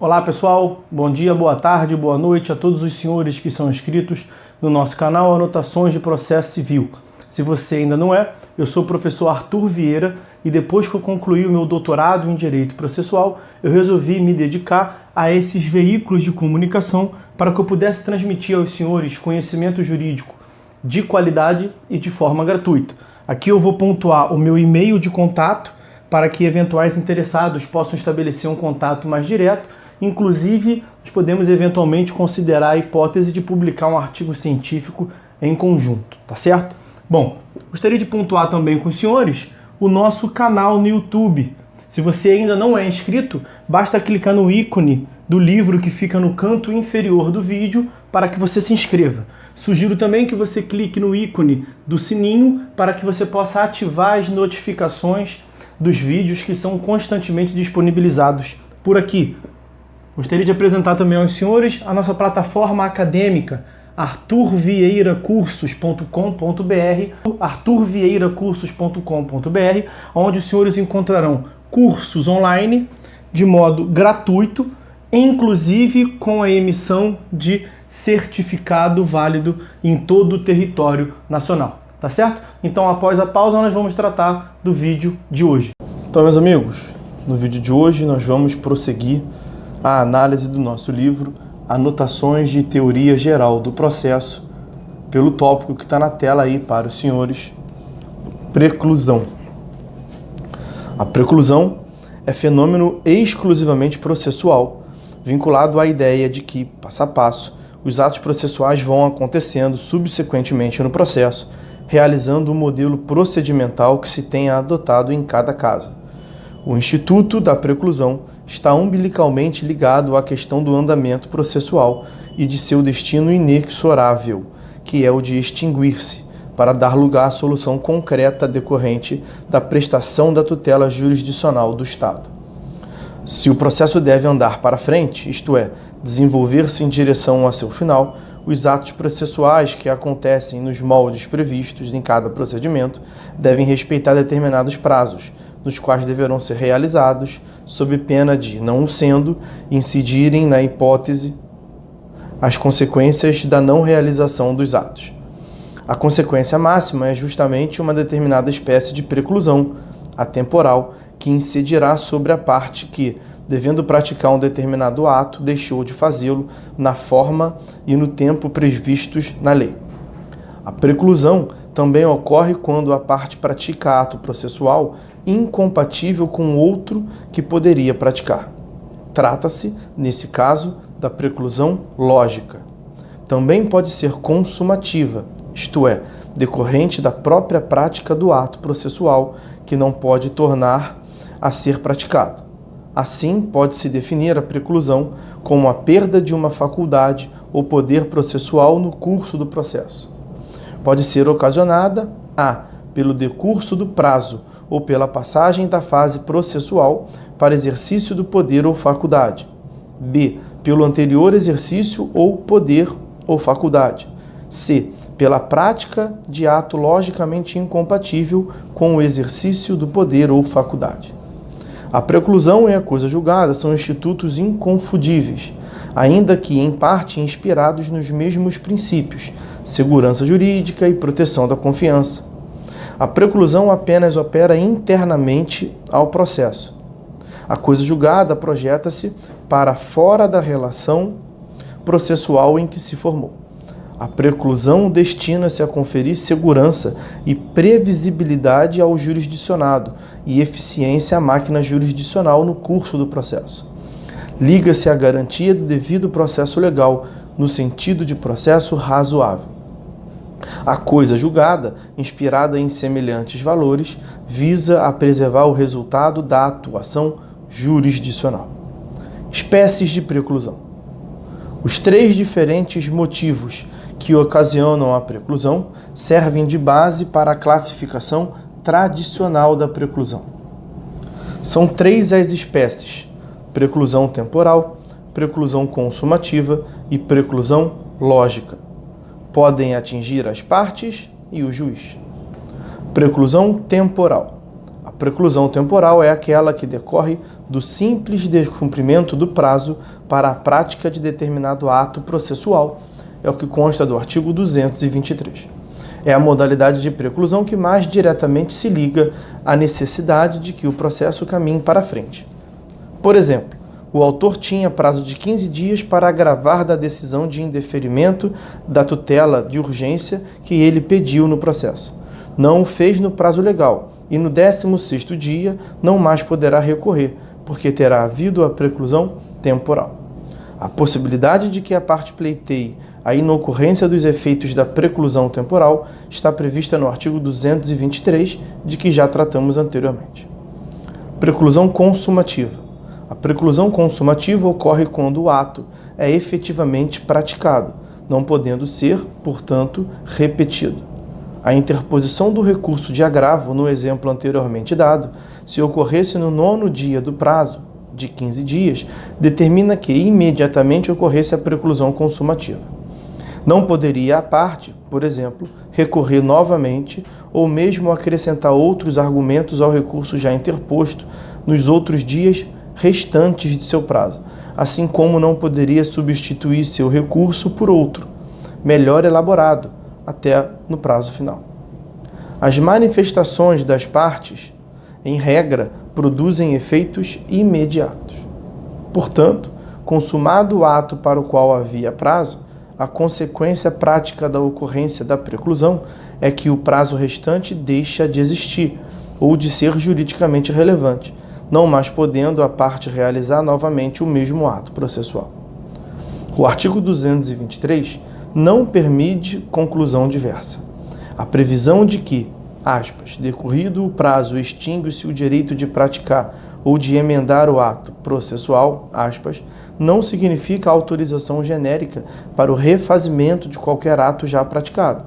Olá pessoal, bom dia, boa tarde, boa noite a todos os senhores que são inscritos no nosso canal Anotações de Processo Civil. Se você ainda não é, eu sou o professor Arthur Vieira e depois que eu concluí o meu doutorado em Direito Processual, eu resolvi me dedicar a esses veículos de comunicação para que eu pudesse transmitir aos senhores conhecimento jurídico de qualidade e de forma gratuita. Aqui eu vou pontuar o meu e-mail de contato para que eventuais interessados possam estabelecer um contato mais direto. Inclusive, nós podemos eventualmente considerar a hipótese de publicar um artigo científico em conjunto, tá certo? Bom, gostaria de pontuar também com os senhores o nosso canal no YouTube. Se você ainda não é inscrito, basta clicar no ícone do livro que fica no canto inferior do vídeo para que você se inscreva. Sugiro também que você clique no ícone do sininho para que você possa ativar as notificações dos vídeos que são constantemente disponibilizados por aqui. Gostaria de apresentar também aos senhores a nossa plataforma acadêmica, arturvieiracursos.com.br, arturvieiracursos.com.br, onde os senhores encontrarão cursos online de modo gratuito, inclusive com a emissão de certificado válido em todo o território nacional, tá certo? Então, após a pausa, nós vamos tratar do vídeo de hoje. Então, meus amigos, no vídeo de hoje nós vamos prosseguir a análise do nosso livro Anotações de Teoria Geral do Processo, pelo tópico que está na tela aí para os senhores, preclusão. A preclusão é fenômeno exclusivamente processual, vinculado à ideia de que, passo a passo, os atos processuais vão acontecendo subsequentemente no processo, realizando o modelo procedimental que se tenha adotado em cada caso. O instituto da preclusão está umbilicalmente ligado à questão do andamento processual e de seu destino inexorável, que é o de extinguir-se, para dar lugar à solução concreta decorrente da prestação da tutela jurisdicional do Estado. Se o processo deve andar para frente, isto é, desenvolver-se em direção a seu final, os atos processuais que acontecem nos moldes previstos em cada procedimento devem respeitar determinados prazos, nos quais deverão ser realizados, sob pena de, não o sendo, incidirem na hipótese as consequências da não realização dos atos. A consequência máxima é justamente uma determinada espécie de preclusão atemporal que incidirá sobre a parte que, devendo praticar um determinado ato, deixou de fazê-lo na forma e no tempo previstos na lei. A preclusão também ocorre quando a parte pratica ato processual incompatível com outro que poderia praticar. Trata-se, nesse caso, da preclusão lógica. Também pode ser consumativa, isto é, decorrente da própria prática do ato processual, que não pode tornar a ser praticado. Assim, pode-se definir a preclusão como a perda de uma faculdade ou poder processual no curso do processo. Pode ser ocasionada a. pelo decurso do prazo ou pela passagem da fase processual para exercício do poder ou faculdade. B. Pelo anterior exercício ou poder ou faculdade. C. Pela prática de ato logicamente incompatível com o exercício do poder ou faculdade. A preclusão e a coisa julgada são institutos inconfundíveis, ainda que em parte inspirados nos mesmos princípios, segurança jurídica e proteção da confiança. A preclusão apenas opera internamente ao processo. A coisa julgada projeta-se para fora da relação processual em que se formou. A preclusão destina-se a conferir segurança e previsibilidade ao jurisdicionado e eficiência à máquina jurisdicional no curso do processo. Liga-se à garantia do devido processo legal, no sentido de processo razoável. A coisa julgada, inspirada em semelhantes valores, visa a preservar o resultado da atuação jurisdicional. Espécies de preclusão. Os três diferentes motivos que ocasionam a preclusão servem de base para a classificação tradicional da preclusão. São três as espécies: preclusão temporal, preclusão consumativa e preclusão lógica. Podem atingir as partes e o juiz. Preclusão temporal. A preclusão temporal é aquela que decorre do simples descumprimento do prazo para a prática de determinado ato processual. É o que consta do artigo 223. É a modalidade de preclusão que mais diretamente se liga à necessidade de que o processo caminhe para frente. Por exemplo, o autor tinha prazo de 15 dias para agravar da decisão de indeferimento da tutela de urgência que ele pediu no processo. Não o fez no prazo legal e no 16º dia não mais poderá recorrer, porque terá havido a preclusão temporal. A possibilidade de que a parte pleiteie a inocorrência dos efeitos da preclusão temporal está prevista no artigo 223, de que já tratamos anteriormente. Preclusão consumativa. A preclusão consumativa ocorre quando o ato é efetivamente praticado, não podendo ser, portanto, repetido. A interposição do recurso de agravo, no exemplo anteriormente dado, se ocorresse no 9º dia do prazo, de 15 dias, determina que imediatamente ocorresse a preclusão consumativa. Não poderia a parte, por exemplo, recorrer novamente ou mesmo acrescentar outros argumentos ao recurso já interposto nos outros dias restantes de seu prazo, assim como não poderia substituir seu recurso por outro, melhor elaborado, até no prazo final. As manifestações das partes, em regra, produzem efeitos imediatos. Portanto, consumado o ato para o qual havia prazo, a consequência prática da ocorrência da preclusão é que o prazo restante deixa de existir ou de ser juridicamente relevante, não mais podendo a parte realizar novamente o mesmo ato processual. O artigo 223 não permite conclusão diversa. A previsão de que, aspas, decorrido o prazo, extingue-se o direito de praticar ou de emendar o ato processual, aspas, não significa autorização genérica para o refazimento de qualquer ato já praticado.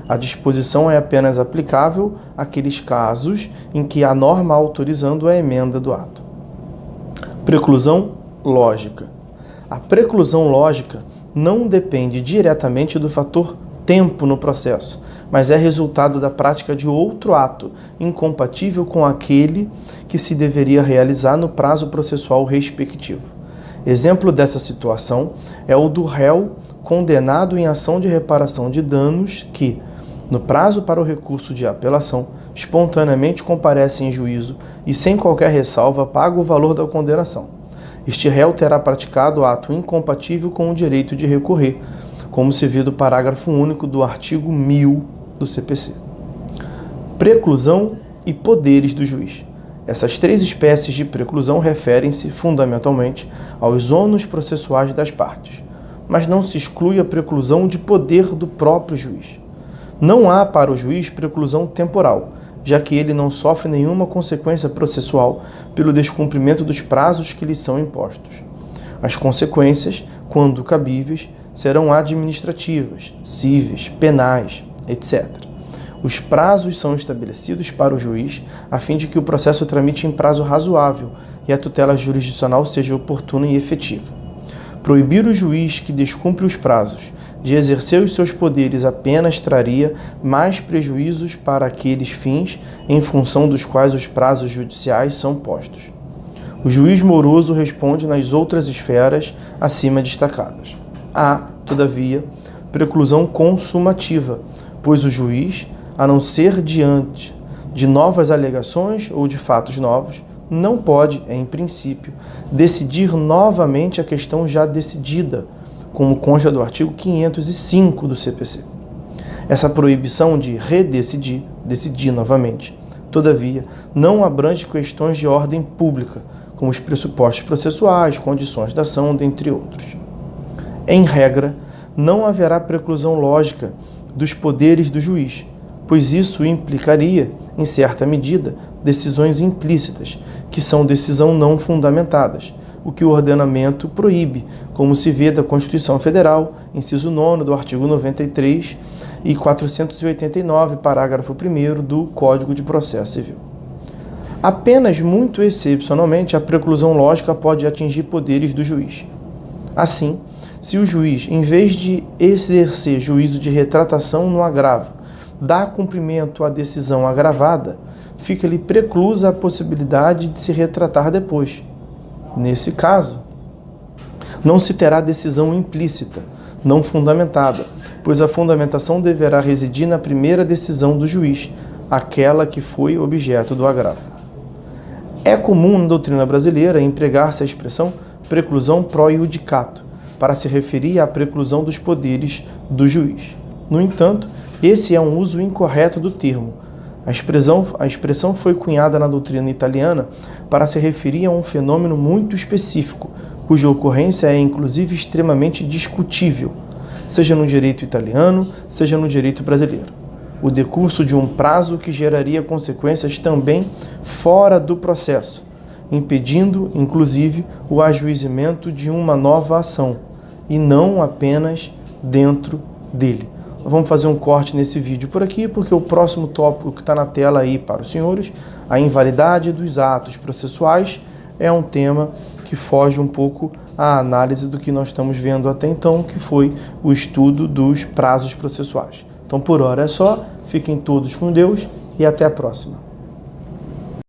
A disposição é apenas aplicável àqueles casos em que há norma autorizando a emenda do ato. Preclusão lógica. A preclusão lógica não depende diretamente do fator tempo no processo, mas é resultado da prática de outro ato, incompatível com aquele que se deveria realizar no prazo processual respectivo. Exemplo dessa situação é o do réu condenado em ação de reparação de danos que, no prazo para o recurso de apelação, espontaneamente comparece em juízo e, sem qualquer ressalva, paga o valor da condenação. Este réu terá praticado ato incompatível com o direito de recorrer, como se vê do parágrafo único do artigo 1000 do CPC. Preclusão e poderes do juiz. Essas três espécies de preclusão referem-se, fundamentalmente, aos ônus processuais das partes, mas não se exclui a preclusão de poder do próprio juiz. Não há para o juiz preclusão temporal, já que ele não sofre nenhuma consequência processual pelo descumprimento dos prazos que lhe são impostos. As consequências, quando cabíveis, serão administrativas, cíveis, penais, etc. Os prazos são estabelecidos para o juiz a fim de que o processo tramite em prazo razoável e a tutela jurisdicional seja oportuna e efetiva. Proibir o juiz que descumpre os prazos de exercer os seus poderes apenas traria mais prejuízos para aqueles fins em função dos quais os prazos judiciais são postos. O juiz moroso responde nas outras esferas acima destacadas. Há, todavia, preclusão consumativa, pois o juiz, a não ser diante de novas alegações ou de fatos novos, não pode, em princípio, decidir novamente a questão já decidida, como consta do artigo 505 do CPC. Essa proibição de decidir novamente, todavia, não abrange questões de ordem pública, como os pressupostos processuais, condições da ação, dentre outros. Em regra, não haverá preclusão lógica dos poderes do juiz, pois isso implicaria, em certa medida, decisões implícitas, que são decisão não fundamentadas, o que o ordenamento proíbe, como se vê da Constituição Federal, inciso 9 do artigo 93 e 489, parágrafo 1º do Código de Processo Civil. Apenas muito excepcionalmente, a preclusão lógica pode atingir poderes do juiz. Assim, se o juiz, em vez de exercer juízo de retratação no agravo, dá cumprimento à decisão agravada, fica-lhe preclusa a possibilidade de se retratar depois. Nesse caso, não se terá decisão implícita, não fundamentada, pois a fundamentação deverá residir na primeira decisão do juiz, aquela que foi objeto do agravo. É comum na doutrina brasileira empregar-se a expressão preclusão pro iudicato, para se referir à preclusão dos poderes do juiz. No entanto, esse é um uso incorreto do termo. A expressão foi cunhada na doutrina italiana para se referir a um fenômeno muito específico, cuja ocorrência é inclusive extremamente discutível, seja no direito italiano, seja no direito brasileiro. O decurso de um prazo que geraria consequências também fora do processo, impedindo, inclusive, o ajuizamento de uma nova ação, e não apenas dentro dele. Vamos fazer um corte nesse vídeo por aqui, porque o próximo tópico que está na tela aí para os senhores, a invalidade dos atos processuais, é um tema que foge um pouco à análise do que nós estamos vendo até então, que foi o estudo dos prazos processuais. Então, por hora é só, fiquem todos com Deus e até a próxima.